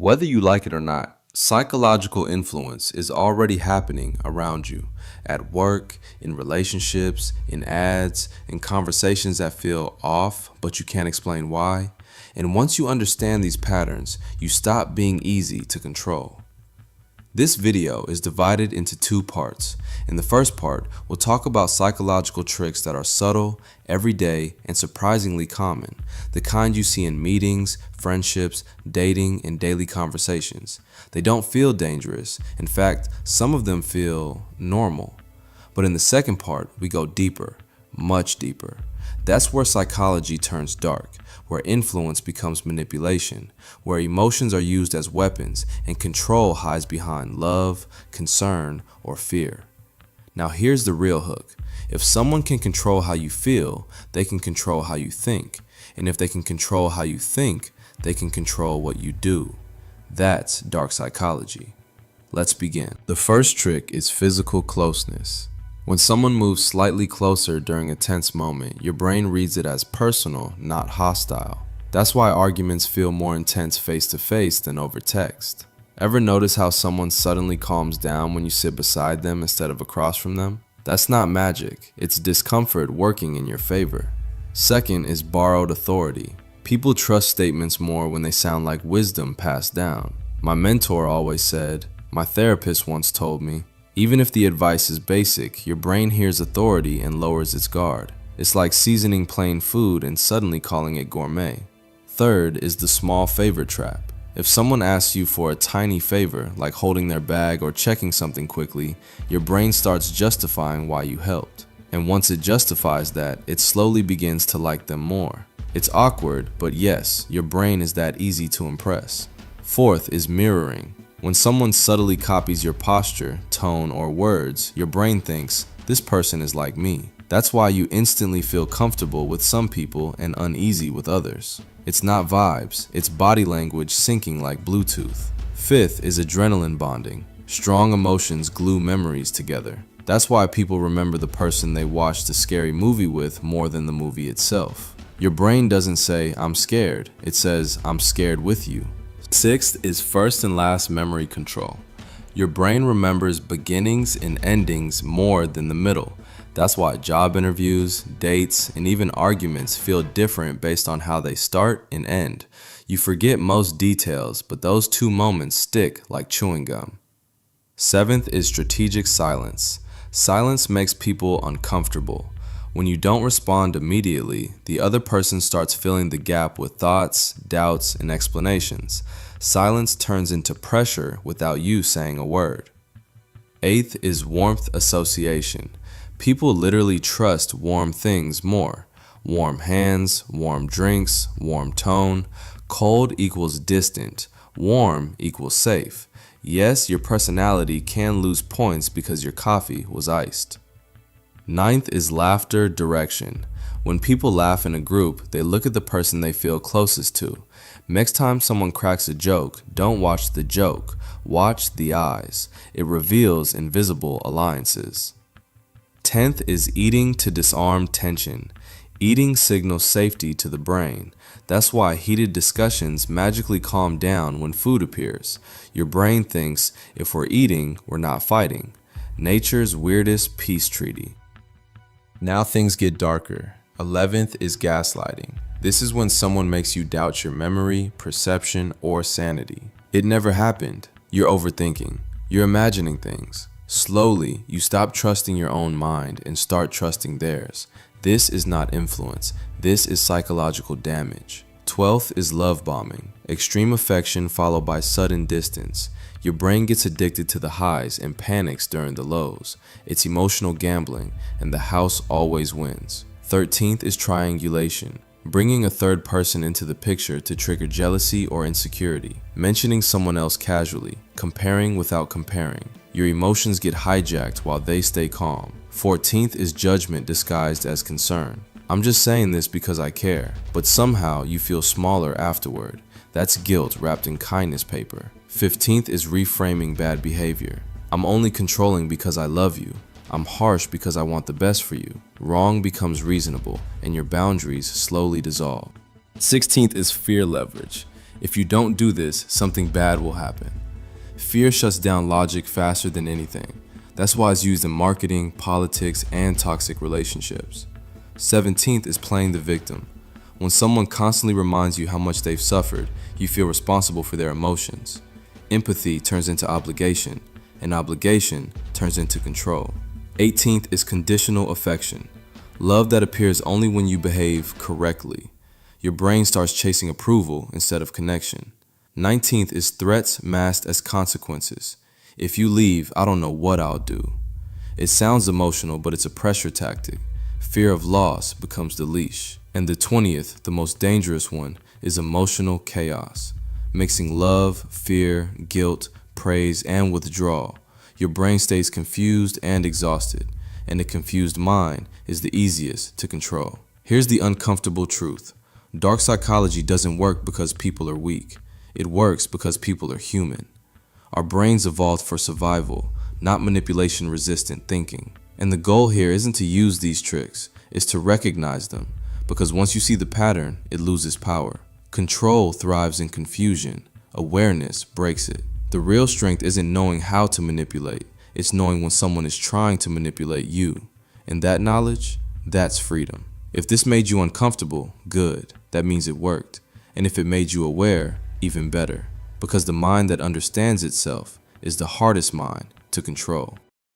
Whether you like it or not, psychological influence is already happening around you, at work, in relationships, in ads, in conversations that feel off, but you can't explain why. And once you understand these patterns, you stop being easy to control. This video is divided into two parts. In the first part, we'll talk about psychological tricks that are subtle, everyday, and surprisingly common, the kind you see in meetings, friendships, dating, and daily conversations. They don't feel dangerous. In fact, some of them feel normal. But in the second part, we go deeper, much deeper. That's where psychology turns dark, where influence becomes manipulation, where emotions are used as weapons and control hides behind love, concern, or fear. Now here's the real hook. If someone can control how you feel, they can control how you think. And if they can control how you think, they can control what you do. That's dark psychology. Let's begin. The first trick is physical closeness. When someone moves slightly closer during a tense moment, your brain reads it as personal, not hostile. That's why arguments feel more intense face to face than over text. Ever notice how someone suddenly calms down when you sit beside them instead of across from them? That's not magic, it's discomfort working in your favor. Second is borrowed authority. People trust statements more when they sound like wisdom passed down. My mentor always said, my therapist once told me. Even if the advice is basic, your brain hears authority and lowers its guard. It's like seasoning plain food and suddenly calling it gourmet. Third is the small favor trap. If someone asks you for a tiny favor, like holding their bag or checking something quickly, your brain starts justifying why you helped. And once it justifies that, it slowly begins to like them more. It's awkward, but yes, your brain is that easy to impress. Fourth is mirroring. When someone subtly copies your posture, tone, or words, your brain thinks, this person is like me. That's why you instantly feel comfortable with some people and uneasy with others. It's not vibes, it's body language syncing like Bluetooth. Fifth is adrenaline bonding. Strong emotions glue memories together. That's why people remember the person they watched a scary movie with more than the movie itself. Your brain doesn't say, I'm scared. It says, I'm scared with you. Sixth is first and last memory control. Your brain remembers beginnings and endings more than the middle. That's why job interviews, dates, and even arguments feel different based on how they start and end. You forget most details, but those two moments stick like chewing gum. Seventh is strategic silence. Silence makes people uncomfortable. When you don't respond immediately, the other person starts filling the gap with thoughts, doubts, and explanations. Silence turns into pressure without you saying a word. Eighth is warmth association. People literally trust warm things more. Warm hands, warm drinks, warm tone. Cold equals distant. Warm equals safe. Yes, your personality can lose points because your coffee was iced. Ninth is laughter direction. When people laugh in a group, they look at the person they feel closest to. Next time someone cracks a joke, don't watch the joke, watch the eyes. It reveals invisible alliances. 10th is eating to disarm tension. Eating signals safety to the brain. That's why heated discussions magically calm down when food appears. Your brain thinks, if we're eating, we're not fighting. Nature's weirdest peace treaty. Now things get darker. 11th is gaslighting. This is when someone makes you doubt your memory, perception, or sanity. It never happened. You're overthinking. You're imagining things. Slowly, you stop trusting your own mind and start trusting theirs. This is not influence. This is psychological damage. 12th is love bombing. Extreme affection followed by sudden distance. Your brain gets addicted to the highs and panics during the lows. It's emotional gambling, and the house always wins. 13th is triangulation. Bringing a third person into the picture to trigger jealousy or insecurity. Mentioning someone else casually. Comparing without comparing. Your emotions get hijacked while they stay calm. 14th is judgment disguised as concern. I'm just saying this because I care, but somehow you feel smaller afterward. That's guilt wrapped in kindness paper. 15th is reframing bad behavior. I'm only controlling because I love you. I'm harsh because I want the best for you. Wrong becomes reasonable, and your boundaries slowly dissolve. 16th is fear leverage. If you don't do this, something bad will happen. Fear shuts down logic faster than anything. That's why it's used in marketing, politics, and toxic relationships. 17th is playing the victim. When someone constantly reminds you how much they've suffered, you feel responsible for their emotions. Empathy turns into obligation, and obligation turns into control. 18th is conditional affection. Love that appears only when you behave correctly. Your brain starts chasing approval instead of connection. 19th is threats masked as consequences. If you leave, I don't know what I'll do. It sounds emotional, but it's a pressure tactic. Fear of loss becomes the leash. And the 20th, the most dangerous one, is emotional chaos. Mixing love, fear, guilt, praise, and withdrawal. Your brain stays confused and exhausted, and a confused mind is the easiest to control. Here's the uncomfortable truth. Dark psychology doesn't work because people are weak. It works because people are human. Our brains evolved for survival, not manipulation-resistant thinking. And the goal here isn't to use these tricks, it's to recognize them, because once you see the pattern, it loses power. Control thrives in confusion. Awareness breaks it. The real strength isn't knowing how to manipulate, it's knowing when someone is trying to manipulate you. And that knowledge, that's freedom. If this made you uncomfortable, good. That means it worked. And if it made you aware, even better. Because the mind that understands itself is the hardest mind to control.